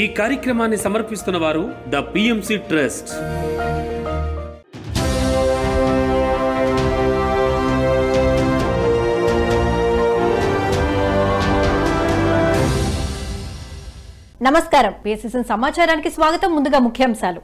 ఈ కార్యక్రమాన్ని సమర్పిస్తున్న వారు ద పిఎంసి ట్రస్ట్. నమస్కారం. పిఎస్ఎస్ఎన్ సమాచారానికి స్వాగతం. ముందుగా ముఖ్యాంశాలు.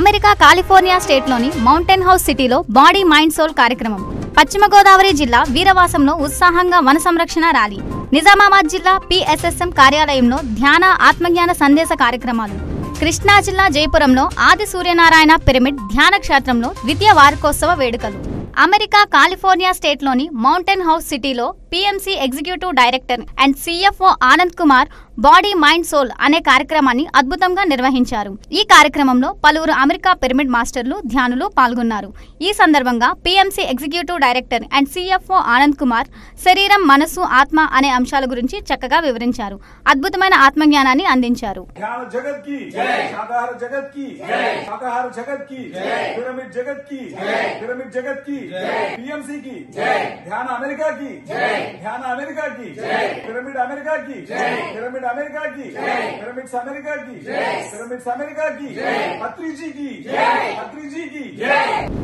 అమెరికా కాలిఫోర్నియా స్టేట్లోని మౌంటైన్ హౌస్ సిటీలో బాడీ మైండ్ సోల్ కార్యక్రమం. పశ్చిమ గోదావరి జిల్లా వీరవాసంలో ఉత్సాహంగా వన సంరక్షణ ర్యాలీ. నిజామాబాద్ జిల్లా పిఎస్ఎస్ఎం కార్యాలయంలో ధ్యాన ఆత్మజ్ఞాన సందేశ కార్యక్రమాలు. కృష్ణా జిల్లా జయపురంలో ఆది సూర్యనారాయణ పిరమిడ్ ధ్యాన క్షేత్రంలో ద్వితీయ వార్షికోత్సవ వేడుకలు. అమెరికా కాలిఫోర్నియా స్టేట్లోని మౌంటైన్ హౌస్ సిటీలో PMC executive director and CFO Anand Kumar body mind soul అనే కార్యక్రమాన్ని అద్భుతంగా నిర్వహించారు. ఈ కార్యక్రమంలో పలువురు అమెరికా పిరమిడ్ మాస్టర్లు, ధ్యానులు పాల్గొన్నారు. ఈ సందర్భంగా PMC executive director and CFO Anand Kumar శరీరం, మనసు, ఆత్మ అనే అంశాల గురించి చక్కగా వివరించారు. అద్భుతమైన ఆత్మజ్ఞానాన్ని అందించారు. पीएमसी की ध्यान अमेरिका की ध्यान अमेरिका की पिरामिड अमेरिका की पिरामिड अमेरिका की पिरामिड्स अमेरिका की पिरामिड्स अमेरिका की पत्री जी की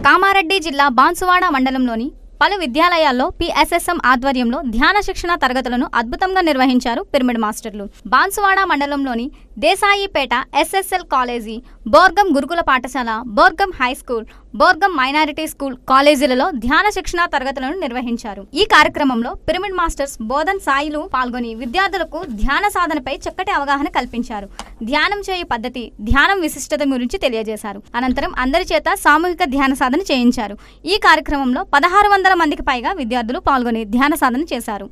కామారెడ్డి జిల్లా బాన్సువాడ మండలంలోని పలు విద్యాలయాల్లో పిఎస్ఎస్ఎం ఆధ్వర్యంలో ధ్యాన శిక్షణ తరగతులను అద్భుతంగా నిర్వహించారు పిరమిడ్ మాస్టర్లు. బాన్సువాడ మండలంలోని దేశాయిపేట ఎస్ఎస్ఎల్ కాలేజీ, బోర్గం గురుకుల పాఠశాల, Borgam high school, Borgam minority school కాలేజీలలో ధ్యాన శిక్షణ తరగతులను నిర్వహించారు. ఈ కార్యక్రమంలో పిరమిడ్ మాస్టర్స్ బోధన్ సాయిలు పాల్గొని విద్యార్థులకు ధ్యాన సాధనపై చక్కటి అవగాహన కల్పించారు. ధ్యానం చేయు పద్ధతి, ధ్యానం విశిష్టత గురించి తెలియజేశారు. అనంతరం అందరి చేత సామూహిక ధ్యాన సాధన చేయించారు. ఈ కార్యక్రమంలో 1600 మందికి పైగా విద్యార్థులు పాల్గొని ధ్యాన సాధన చేశారు.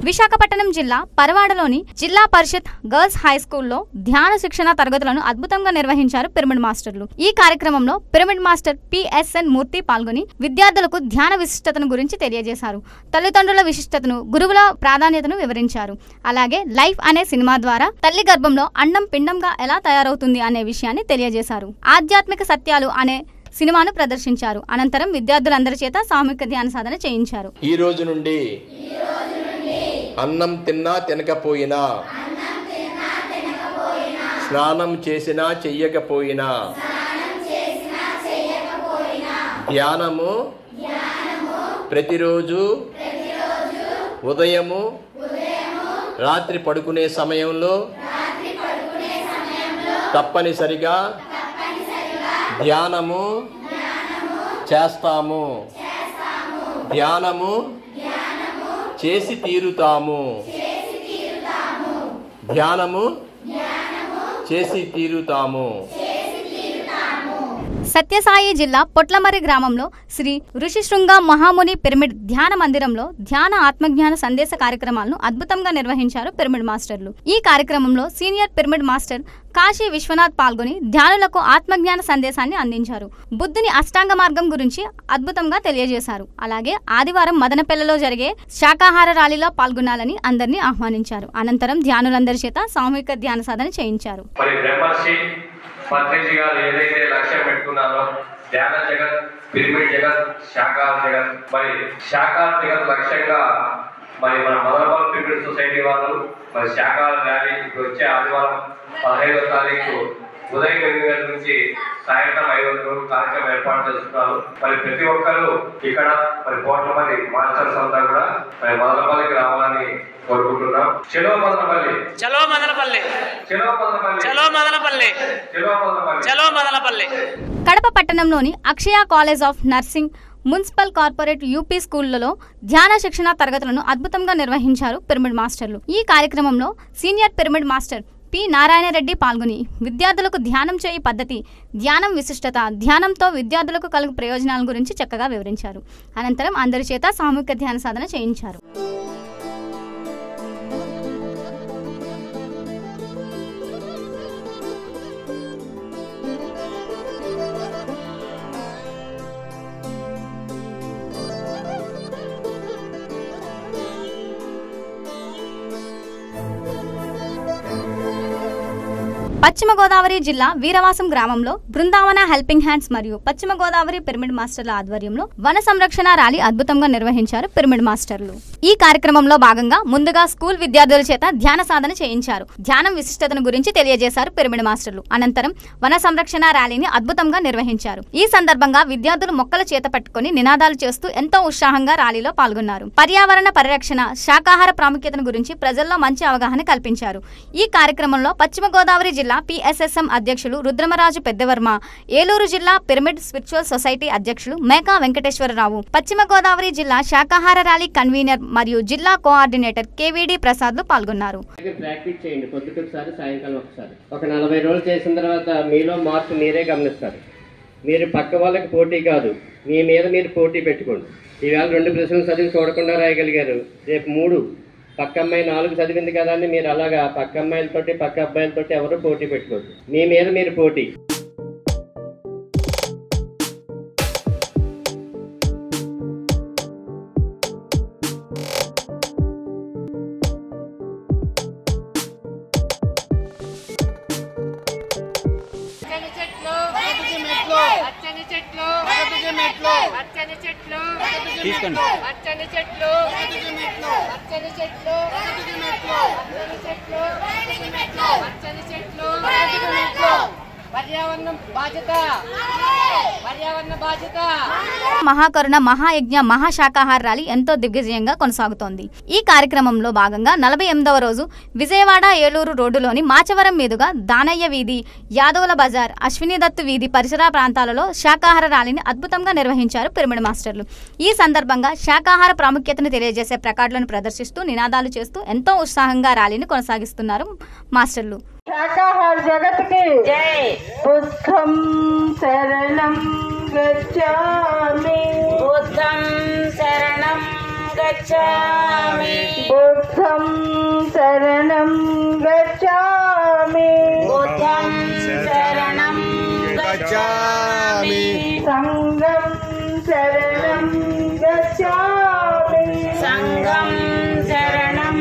విశాఖపట్నం జిల్లా పరవాడలోని జిల్లా పరిషత్ గర్ల్స్ హై స్కూల్లో ధ్యాన శిక్షణ తరగతులను అద్భుతంగా నిర్వహించారు పిరమిడ్ మాస్టర్లు. ఈ కార్యక్రమంలో పిరమిడ్ మాస్టర్ పిఎస్ఎన్ మూర్తి పాల్గొని విద్యార్థులకు ధ్యాన విశిష్టతను గురించి తెలియజేశారు. తల్లిదండ్రుల విశిష్టతను, గురువుల ప్రాధాన్యతను వివరించారు. అలాగే లైఫ్ అనే సినిమా ద్వారా తల్లి గర్భంలో అండం పిండంగా ఎలా తయారవుతుంది అనే విషయాన్ని తెలియజేశారు. ఆధ్యాత్మిక సత్యాలు అనే సినిమాను ప్రదర్శించారు. అనంతరం విద్యార్థులందరి చేత సామూహిక ధ్యాన సాధన చేయించారు. ఈ రోజు నుండి అన్నం తిన్నా తినకపోయినా, స్నానం చేసినా చెయ్యకపోయినా, ధ్యానము ప్రతిరోజు ఉదయము, రాత్రి పడుకునే సమయంలో తప్పనిసరిగా ధ్యానము చేస్తాము. ధ్యానము చేసి తీరుతాము. ధ్యానము చేసి తీరుతాము. సత్యసాయి జిల్లా పొట్లమర్రి గ్రామంలో శ్రీ ఋషిశృంగ మహాముని పిరమిడ్ ధ్యాన మందిరంలో ధ్యాన ఆత్మజ్ఞాన సందేశ కార్యక్రమాలను అద్భుతంగా నిర్వహించారు పిరమిడ్ మాస్టర్లు. ఈ కార్యక్రమంలో senior pyramid master Kashi Vishwanath పాల్గొని ధ్యానులకు ఆత్మజ్ఞాన సందేశాన్ని అందించారు. బుద్ధుని అష్టాంగ మార్గం గురించి అద్భుతంగా తెలియజేశారు. అలాగే ఆదివారం మదనపల్లెలో జరిగే శాకాహార ర్యాలీలో పాల్గొనాలని అందరినీ ఆహ్వానించారు. అనంతరం ధ్యానులందరి చేత సామూహిక ధ్యాన సాధన చేయించారు. పత్రిజీ గారు ఏదైతే లక్ష్యం పెట్టుకున్నారో ధ్యాన జగత్, పిరమిడ్ జగత్, శాకాహార జగత్, మరి శాకాహార జగత్ లక్ష్యంగా మరి మన మదనపల్లి పిరమిడ్ సొసైటీ వాళ్ళు మరి శాకాహార ర్యాలీ ఇప్పుడు వచ్చే ఆదివారం 15వ తారీఖు ఉదయం 8 గంటల నుంచి సాయంత్రం 5 వరకు కార్యక్రమం ఏర్పాటు చేస్తున్నారు. మరి ప్రతి ఒక్కరు ఇక్కడ మరి కోట్ల మంది మాస్టర్స్ అంతా కూడా మరి మదనపల్లికి రావాలని కోరుకుంటున్నాం. చలో మదనపల్లి, చలో మదనపల్లి, చలో మదనపల్లి, చలో మదనపల్లి, చలో మదనపల్లి, చలో మదనపల్లి. కడప పట్టణంలోని Akshaya college of nursing, municipal corporate UP స్కూళ్లలో ధ్యాన శిక్షణ తరగతులను అద్భుతంగా నిర్వహించారు పిరమిడ్ మాస్టర్లు. ఈ కార్యక్రమంలో senior pyramid master P Narayana Reddy పాల్గొని విద్యార్థులకు ధ్యానం చేయి పద్ధతి, ధ్యానం విశిష్టత, ధ్యానంతో విద్యార్థులకు కలుగు ప్రయోజనాల గురించి చక్కగా వివరించారు. అనంతరం అందరి చేత సామూహిక ధ్యాన సాధన చేయించారు. పశ్చిమ గోదావరి జిల్లా వీరవాసం గ్రామంలో బృందావన హెల్పింగ్ హ్యాండ్స్ మరియు పశ్చిమ గోదావరి పిరమిడ్ మాస్టర్ల ఆధ్వర్యంలో వన సంరక్షణ ర్యాలీ అద్భుతంగా నిర్వహించారు పిరమిడ్ మాస్టర్లు. ఈ కార్యక్రమంలో భాగంగా ముందుగా స్కూల్ విద్యార్థుల చేత ధ్యాన సాధన చేయించారు. ధ్యానం విశిష్టతను గురించి తెలియజేశారు పిరమిడ్ మాస్టర్లు. అనంతరం వన సంరక్షణ ర్యాలీని అద్భుతంగా నిర్వహించారు. ఈ సందర్భంగా విద్యార్థులు మొక్కల చేత పట్టుకుని నినాదాలు చేస్తూ ఎంతో ఉత్సాహంగా ర్యాలీలో పాల్గొన్నారు. పర్యావరణ పరిరక్షణ, శాకాహార ప్రాముఖ్యతను గురించి ప్రజల్లో మంచి అవగాహన కల్పించారు. ఈ కార్యక్రమంలో పశ్చిమ గోదావరి జిల్లా PSSM అధ్యక్షులు రుద్రమరాజు పెద్దవర్మ, ఏలూరు జిల్లా పిరమిడ్ స్పిరిచువల్ సొసైటీ అధ్యక్షులు మేకా వెంకటేశ్వరరావు, పశ్చిమ గోదావరి జిల్లా శాకాహార ర్యాలీ కన్వీనర్ మరియు జిల్లా కోఆర్డినేటర్ KVD ప్రసాద్లు పాల్గొన్నారు. ప్రాక్టీస్ చేయండి, పొద్దుట ఒకసారి సాయంకాలం ఒకసారి. ఒక 40 రోజులు చేసిన తర్వాత మీలో మార్పు మీరే గమనిస్తారు. మీరు పక్క వాళ్ళకి పోటీ కాదు, మీ మీద మీరు పోటీ పెట్టుకోండి. ఈవేళ 2 ప్రశ్నలు చదివి చూడకుండా రాయగలిగారు, రేపు 3. పక్క అమ్మాయి 4 చదివింది కదా అని మీరు అలాగా పక్క అమ్మాయిలతోటి పక్క అబ్బాయిలతోటి ఎవరు పోటీ పెట్టుకోవద్దు. మీ మీద మీరు పోటీ. మహాకరుణ మహాయజ్ఞ మహాశాకాహార ర్యాలీ ఎంతో దిగ్విజయంగా కొనసాగుతోంది. ఈ కార్యక్రమంలో భాగంగా 48వ రోజు విజయవాడ ఏలూరు రోడ్డులోని మాచవరం మీదుగా దానయ్య వీధి, యాదవుల బజార్, అశ్వినిదత్తు వీధి పరిసర ప్రాంతాలలో శాకాహార ర్యాలీని అద్భుతంగా నిర్వహించారు పిరమిడ్ మాస్టర్లు. ఈ సందర్భంగా శాకాహార ప్రాముఖ్యతను తెలియజేసే ప్లకార్డులను ప్రదర్శిస్తూ నినాదాలు చేస్తూ ఎంతో ఉత్సాహంగా ర్యాలీని కొనసాగిస్తున్నారు మాస్టర్లు. శాకాహార జగత్కి జై. బుద్ధం శరణం గచ్ఛామి, బుద్ధం శరణం గచ్ఛామి, బుద్ధం శరణం గచ్ఛామి, బుద్ధం శరణం గచ్ఛామి, సంఘం శరణం గచ్ఛామి, సంఘం శరణం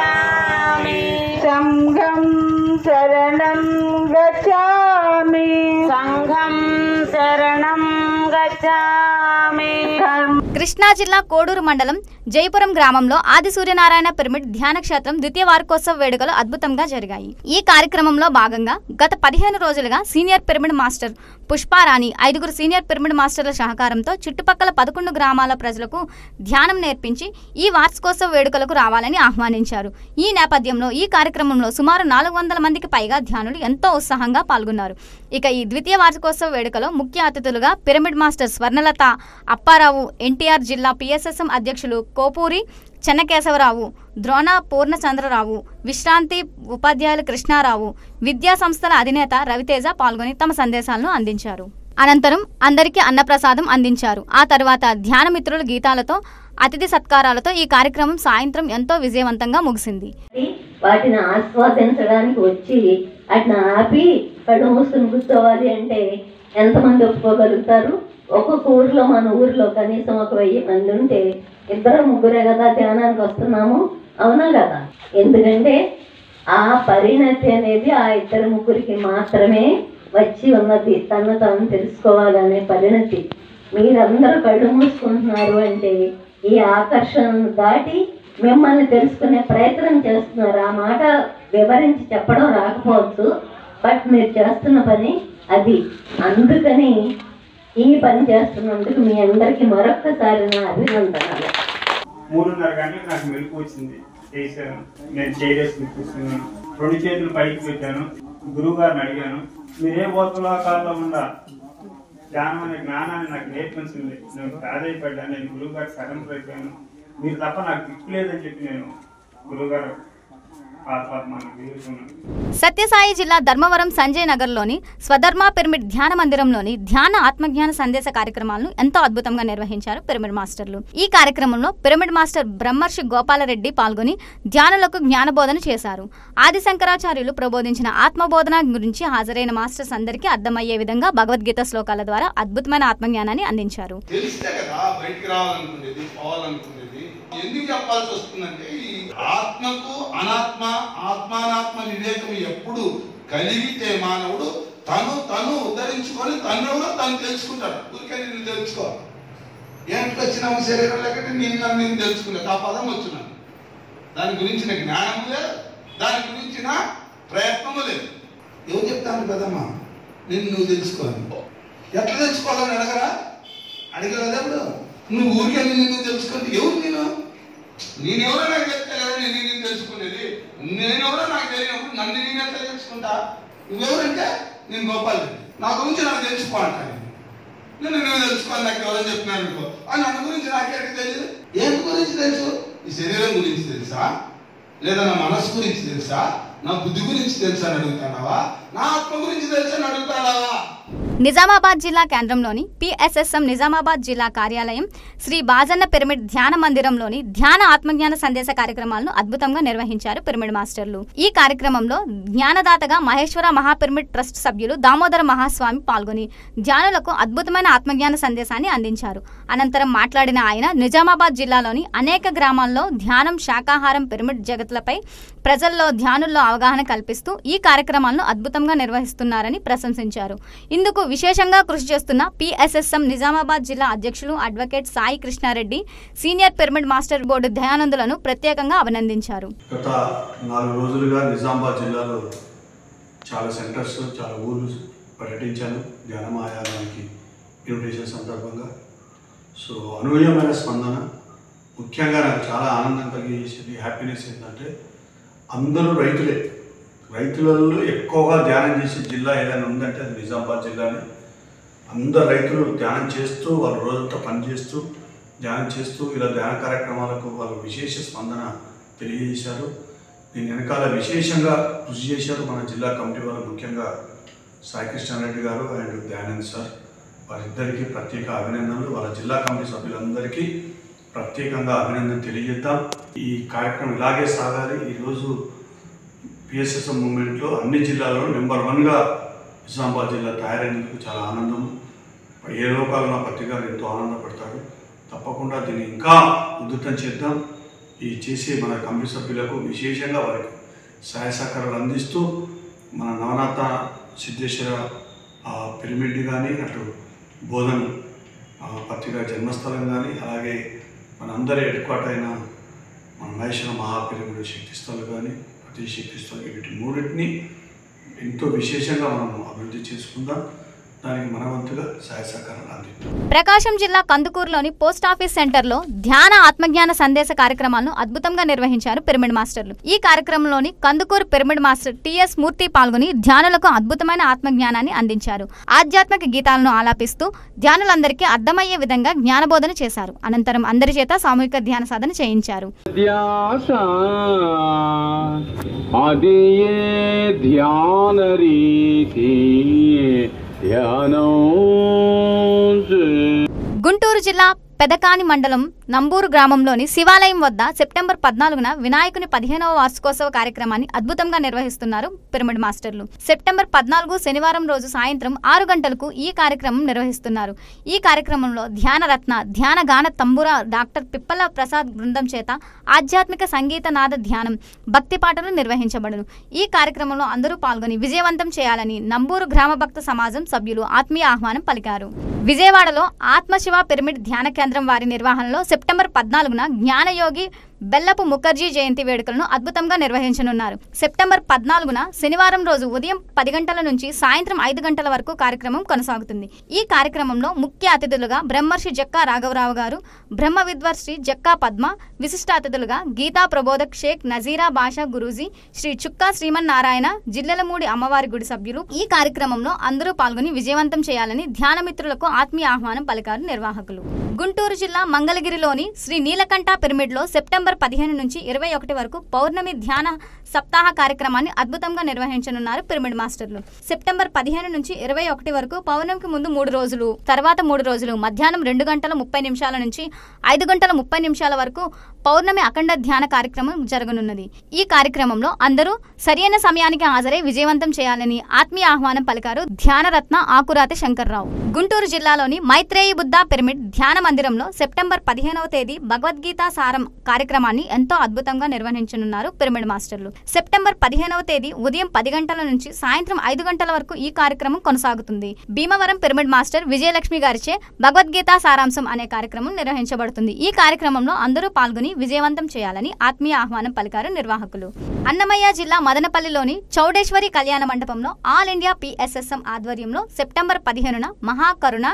గచ్ఛామి, సంఘం శరణం గచ్ఛామి, సంఘం శరణం గచ్ఛామి. కృష్ణా జిల్లా కోడూరు మండలం జైపురం గ్రామంలో ఆది సూర్యనారాయణ పిరమిడ్ ధ్యాన క్షేత్రం ద్వితీయ వార్షికోత్సవ వేడుకలు అద్భుతంగా జరిగాయి. ఈ కార్యక్రమంలో భాగంగా గత 15 రోజులుగా senior pyramid master Pushparani, 5 senior pyramid మాస్టర్ల సహకారంతో చుట్టుపక్కల 11 గ్రామాల ప్రజలకు ధ్యానం నేర్పించి ఈ వార్షికోత్సవ వేడుకలకు రావాలని ఆహ్వానించారు. ఈ నేపథ్యంలో ఈ కార్యక్రమంలో సుమారు 400 మందికి పైగా ధ్యానులు ఎంతో ఉత్సాహంగా పాల్గొన్నారు. ఇక ఈ ద్వితీయ వార్షికోత్సవ వేడుకలో ముఖ్య అతిథులుగా pyramid master Swarnalatha, Apparao, NTR జిల్లా PSSM అధ్యక్షులు కోపూరి చెన్నకేశవరావు, ద్రోణ పూర్ణచంద్రరావు, విశ్రాంతి ఉపాధ్యాయులు కృష్ణారావు, విద్యా సంస్థల అధినేత రవితేజ పాల్గొని తమ సందేశాలను అందించారు. అనంతరం అందరికీ అన్నప్రసాదం అందించారు. ఆ తర్వాత ధ్యాన మిత్రుల గీతాలతో, అతిథి సత్కారాలతో ఈ కార్యక్రమం సాయంత్రం ఎంతో విజయవంతంగా ముగిసింది. వాటిని ఆస్వాదించడానికి వచ్చి వాటిని ఆపి కళ్ళు మూసుకుని కూర్చోవాలి అంటే ఎంతమంది ఒప్పుకోగలుగుతారు? ఒక్కొక్క ఊరిలో, మన ఊరిలో కనీసం ఒక 1000 మంది ఉంటే 2-3 కదా ధ్యానానికి వస్తున్నాము, అవునా కదా? ఎందుకంటే ఆ పరిణతి అనేది ఆ 2-3 మాత్రమే వచ్చి ఉన్నది. తను తాను తెలుసుకోవాలనే పరిణతి. మీరందరూ కళ్ళు మూసుకుంటున్నారు అంటే ఈ ఆకర్షణను దాటి మిమ్మల్ని తెలుసుకునే ప్రయత్నం చేస్తున్నారు. ఆ మాట వివరించి చెప్పడం రాకపోవచ్చు, బట్ మీరు చేస్తున్న పని అది. అందుకని ఈ పని చేస్తున్నందుకు మీ అందరికీ మరొక్కసారి నా అభినందనలు. 3:30 గంటలకు నాకు మెలకు వచ్చింది. చేశాను, నేను చేయలేసుకుని కూర్చున్నాను, 2 చేతులు పైకి పెట్టాను. గురువు గారిని అడిగాను, మీరే బోధలోకాల్లో ఉండా ధ్యానం అనే జ్ఞానాన్ని నాకు నేర్పించింది. నేను ప్రాధాయపడ్డాను, నేను గురువు గారికి సరెండర్ అయిపోయాను. మీరు తప్ప నాకు దిక్కులేదని చెప్పి నేను గురువు గారు సత్యసాయి జిల్లా ధర్మవరం సంజయ్ నగర్లోని స్వధర్మ పిరమిడ్ ధ్యాన మందిరంలోని ధ్యాన ఆత్మజ్ఞాన సందేశ కార్యక్రమాలను ఎంతో అద్భుతంగా నిర్వహించారు పిరమిడ్ మాస్టర్లు. ఈ కార్యక్రమంలో పిరమిడ్ మాస్టర్ బ్రహ్మర్షి గోపాలరెడ్డి పాల్గొని ధ్యానులకు జ్ఞానబోధన చేశారు. ఆది శంకరాచార్యులు ప్రబోధించిన ఆత్మబోధన గురించి హాజరైన మాస్టర్స్ అందరికీ అర్థమయ్యే విధంగా భగవద్గీత శ్లోకాల ద్వారా అద్భుతమైన ఆత్మజ్ఞానాన్ని అందించారు. ఎందుకు చెప్పాల్సి వస్తుందంటే ఈ ఆత్మకు అనాత్మ, ఆత్మానాత్మ వివేకం ఎప్పుడు కలిగితే మానవుడు తను ఉద్ధరించుకొని తనెవరో తను తెలుసుకుంటాడు. ఊరికే నిన్ను తెలుసుకో, ఏంటికి వచ్చినాము శరీరం లేకపోతే నేను తెలుసుకున్నాను. ఆ పదం వచ్చినాను, దాని గురించిన జ్ఞానం లేదు, దాని గురించిన ప్రయత్నము లేదు. ఎవరు చెప్తాను కదమ్మా నువ్వు తెలుసుకోవాలి. ఎట్లా తెలుసుకోవాలని అడగలేదా? ఇప్పుడు నువ్వు ఊరికే నిన్ను తెలుసుకుంటే ఎవరు నేనెవరో నాకు చెప్తే కదా నేను తెలుసుకునేది. నేనెవరో నాకు తెలియనప్పుడు నన్ను నేను ఎట్లా తెలుసుకుంటా? నువ్వెవరంటే నేను గోపాల్ రెడ్డి, నా గురించి నాకు తెలుసుకో అంటాను. నువ్వు తెలుసుకోవాలి, నాకు ఎవరని చెప్తున్నాను అనుకో, నన్ను గురించి నాకేంటి తెలియదు. ఏం గురించి తెలుసు? ఈ శరీరం గురించి తెలుసా, లేదా నా మనసు గురించి తెలుసా, నా బుద్ధి గురించి తెలుసా అని అడుగుతాడావా, నా ఆత్మ గురించి తెలుసా అని అడుగుతాడావా? నిజామాబాద్ జిల్లా కేంద్రంలోని PSSM నిజామాబాద్ జిల్లా కార్యాలయం శ్రీ బాజన్న పిరమిడ్ ధ్యాన మందిరంలోని ధ్యాన ఆత్మజ్ఞాన సందేశ కార్యక్రమాలను అద్భుతంగా నిర్వహించారు పిరమిడ్ మాస్టర్లు. ఈ కార్యక్రమంలో జ్ఞానదాతగా మహేశ్వర మహాపిరమిడ్ ట్రస్ట్ సభ్యులు దామోదర మహాస్వామి పాల్గొని ధ్యానులకు అద్భుతమైన ఆత్మజ్ఞాన సందేశాన్ని అందించారు. అనంతరం మాట్లాడిన ఆయన నిజామాబాద్ జిల్లాలోని అనేక గ్రామాల్లో ధ్యానం, శాకాహారం, పిరమిడ్ జగత్లపై ప్రజల్లో ధ్యానుల్లో అవగాహన కల్పిస్తూ ఈ కార్యక్రమాలను అద్భుతంగా నిర్వహిస్తున్నారని ప్రశంసించారు. ఇందుకు విశేషంగా కృషి చేస్తున్న PSSM నిజామాబాద్ జిల్లా అధ్యక్షులు advocate Sai Krishnareddy, senior pyramid master board దయానందులను ప్రత్యేకంగా అభినందించారు. గత 4 రోజులుగా నిజామాబాద్ జిల్లాలో చాలా సెంటర్స్, చాలా ఊర్లు పర్యటించాను ధ్యానమాయానికి ఇన్విటేషన్ సందర్భంగా. సో అనూహ్యమైన స్పందన. ముఖ్యంగా నాకు చాలా ఆనందం కలిగేసింది, హ్యాపీనెస్ ఏంటంటే అందరూ రైతులలో ఎక్కువగా ధ్యానం చేసే జిల్లా ఏదైనా ఉందంటే అది నిజామాబాద్ జిల్లానే. అందరు రైతులు ధ్యానం చేస్తూ వాళ్ళు రోజంతా పనిచేస్తూ ధ్యానం చేస్తూ ఇలా ధ్యాన కార్యక్రమాలకు వాళ్ళు విశేష స్పందన తెలియజేశారు. దీని వెనకాల విశేషంగా కృషి చేశారు మన జిల్లా కమిటీ వాళ్ళు, ముఖ్యంగా సాయి కృష్ణారెడ్డి గారు అండ్ దయానంద్ సార్. వారిద్దరికీ ప్రత్యేక అభినందనలు. వాళ్ళ జిల్లా కమిటీ సభ్యులందరికీ ప్రత్యేకంగా అభినందన తెలియజేద్దాం. ఈ కార్యక్రమం ఇలాగే సాగాలి. ఈరోజు PSSM మూమెంట్లో అన్ని జిల్లాల్లో నెంబర్ 1గా నిజామాబాద్ జిల్లా తయారైనందుకు చాలా ఆనందం. ఏ లోకాలు నా పత్రికలు ఎంతో ఆనందపడతారు. తప్పకుండా దీన్ని ఇంకా ఉధృతం చేద్దాం. ఈ చేసే మన కమిటీ సభ్యులకు విశేషంగా వారికి సహాయ సహకారాలు అందిస్తూ మన నవనాథ సిద్ధేశ్వర పిరమిడ్ కానీ, అటు బోధన్ పత్రిక జన్మస్థలం కానీ, అలాగే మనందరి హెడ్ క్వార్టర్ అయిన మన మహేశ్వర మహాపిరమిడ్ శక్తిస్థలు కానీ, ప్రతి శక్తిస్థలు, వీటి మూడింటిని ఎంతో విశేషంగా మనం అభివృద్ధి చేసుకుందాం. దానికి మనవంతుగా సహాయ సహకారాలు అందిద్దాం. ప్రకాశం జిల్లా కందుకూరులోని పోస్టాఫీస్ సెంటర్లో ధ్యాన ఆత్మజ్ఞాన సందేశ కార్యక్రమాలను అద్భుతంగా నిర్వహించారు పిరమిడ్ మాస్టర్లు. ఈ కార్యక్రమంలోని కందుకూరు పిరమిడ్ మాస్టర్ TS మూర్తి పాల్గొని ధ్యానులకు అద్భుతమైన ఆత్మజ్ఞానాన్ని అందించారు. ఆధ్యాత్మిక గీతాలను ఆలాపిస్తూ ధ్యానులందరికీ అర్థమయ్యే విధంగా జ్ఞానబోధన చేశారు. అనంతరం అందరి చేత సామూహిక ధ్యాన సాధన చేయించారు. గుంటూరు జిల్లా పెదకాని మండలం నంబూరు గ్రామంలోని శివాలయం వద్ద సెప్టెంబర్ 14న వినాయకుని 15వ వార్షికోత్సవ కార్యక్రమాన్ని అద్భుతంగా నిర్వహిస్తున్నారు పిరమిడ్ మాస్టర్లు. సెప్టెంబర్ 14 శనివారం రోజు సాయంత్రం 6 గంటలకు ఈ కార్యక్రమం నిర్వహిస్తున్నారు. ఈ కార్యక్రమంలో ధ్యానరత్న, ధ్యాన గాన తంబుర డాక్టర్ పిప్పల ప్రసాద్ బృందం చేత ఆధ్యాత్మిక సంగీత నాద ధ్యానం, భక్తి పాటలు నిర్వహించబడును. ఈ కార్యక్రమంలో అందరూ పాల్గొని విజయవంతం చేయాలని నంబూరు గ్రామ భక్త సమాజం సభ్యులు ఆత్మీయ ఆహ్వానం పలికారు. విజయవాడలో ఆత్మశివ పిరమిడ్ ధ్యాన కేంద్రం వారి నిర్వహణలో సెప్టెంబర్ 14న జ్ఞానయోగి బెల్లపు ముఖర్జీ జయంతి వేడుకలను అద్భుతంగా నిర్వహించనున్నారు. సెప్టెంబర్ 14న శనివారం రోజు ఉదయం 10 గంటల నుంచి సాయంత్రం 5 గంటల వరకు కార్యక్రమం కొనసాగుతుంది. ఈ కార్యక్రమంలో ముఖ్య అతిథులుగా బ్రహ్మర్షి జక్కా రాఘవరావు గారు, బ్రహ్మ విద్వర్శ్రీ జక్కా పద్మ, విశిష్ట అతిథులుగా గీతా ప్రబోధక్ షేక్ నజీరా బాషా గురూజీ, శ్రీ చుక్కా శ్రీమన్నారాయణ, జిల్లెలమూడి అమ్మవారి గుడి సభ్యులు. ఈ కార్యక్రమంలో అందరూ పాల్గొని విజయవంతం చేయాలని ధ్యానమిత్రులకు ఆత్మీయ ఆహ్వానం పలికారు నిర్వాహకులు. గుంటూరు జిల్లా మంగళగిరిలోని శ్రీ నీలకంఠ పిరమిడ్లో సెప్టెంబర్ 15 నుంచి 21 వరకు పౌర్ణమి ధ్యాన సప్తాహ కార్యక్రమాన్ని అద్భుతంగా నిర్వహించనున్నారు పిరమిడ్ మాస్టర్లు. సెప్టెంబర్ 15 నుంచి 21 వరకు పౌర్ణమికి ముందు 3 రోజులు, తర్వాత 3 రోజులు మధ్యాహ్నం 2:30 నుంచి 5:30 వరకు పౌర్ణమి అఖండ ధ్యాన కార్యక్రమం జరగనున్నది. ఈ కార్యక్రమంలో అందరూ సరైన సమయానికి హాజరై విజయవంతం చేయాలని ఆత్మీయ ఆహ్వానం పలికారు ధ్యానరత్న ఆకురాతి శంకర్రావు. గుంటూరు జిల్లాలోని మైత్రేయి బుద్ధ పిరమిడ్ ధ్యాన మందిరంలో సెప్టెంబర్ 15వ తేదీ భగవద్గీత సారం కార్యక్రమం కార్యక్రమాన్ని ఎంతో అద్భుతంగా నిర్వహించనున్నారు పిరమిడ్ మాస్టర్లు. సెప్టెంబర్ 15వ తేదీ ఉదయం 10 గంటల నుంచి సాయంత్రం 5 గంటల వరకు ఈ కార్యక్రమం కొనసాగుతుంది. భీమవరం పిరమిడ్ మాస్టర్ విజయలక్ష్మి గారిచే భగవద్గీత సారాంశం అనే కార్యక్రమం నిర్వహించబడుతుంది. ఈ కార్యక్రమంలో అందరూ పాల్గొని విజయవంతం చేయాలని ఆత్మీయ ఆహ్వానం పలికారు నిర్వాహకులు. అన్నమయ్య జిల్లా మదనపల్లిలోని చౌడేశ్వరి కళ్యాణ మండపంలో ఆల్ ఇండియా PSSM ఆధ్వర్యంలో సెప్టెంబర్ 15న మహాకరుణ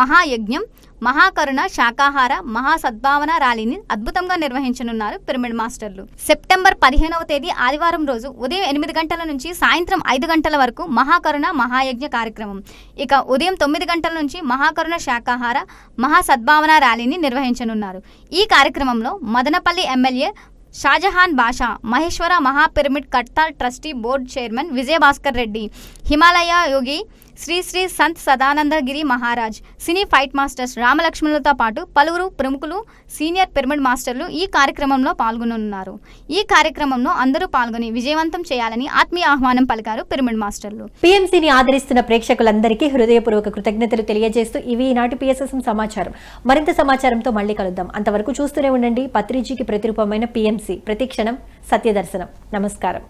మహాయజ్ఞం మహాకరుణ శాకాహార మహాసద్భావన ర్యాలీని అద్భుతంగా నిర్వహించనున్నారు పిరమిడ్ మాస్టర్లు. సెప్టెంబర్ 15వ తేదీ ఆదివారం రోజు ఉదయం 8 గంటల నుంచి సాయంత్రం 5 గంటల వరకు మహాకరుణ మహాయజ్ఞ కార్యక్రమం, ఇక ఉదయం 9 గంటల నుంచి మహాకరుణ శాకాహార మహాసద్భావన ర్యాలీని నిర్వహించనున్నారు. ఈ కార్యక్రమంలో Madanapalle MLA Shahjahan Basha, Maheshwara Mahapyramid Kadthal trustee board chairman Vijayabhaskar Reddy, Himalaya Yogi Shri Shri Sant Sadanandagiri Maharaj, cine fight masters రామలక్ష్మణులతో పాటు పలువురు ప్రముఖులు సీనియర్ పిరమిడ్ మాస్టర్లు ఈ కార్యక్రమంలో పాల్గొనున్నారు. ఈ కార్యక్రమంలో అందరూ పాల్గొని విజయవంతం చేయాలని ఆత్మీయ ఆహ్వానం పలికారు పిరమిడ్ మాస్టర్లు. PMCని ఆదరిస్తున్న ప్రేక్షకులందరికీ హృదయపూర్వక కృతజ్ఞతలు తెలియజేస్తూ ఇవి ఈనాటి PSSM సమాచారం. మరింత సమాచారంతో మళ్ళీ కలుద్దాం. అంతవరకు చూస్తూనే ఉండండి పత్రిజీకి ప్రతిరూపమైన PMC, ప్రతిక్షణం సత్యదర్శనం. నమస్కారం.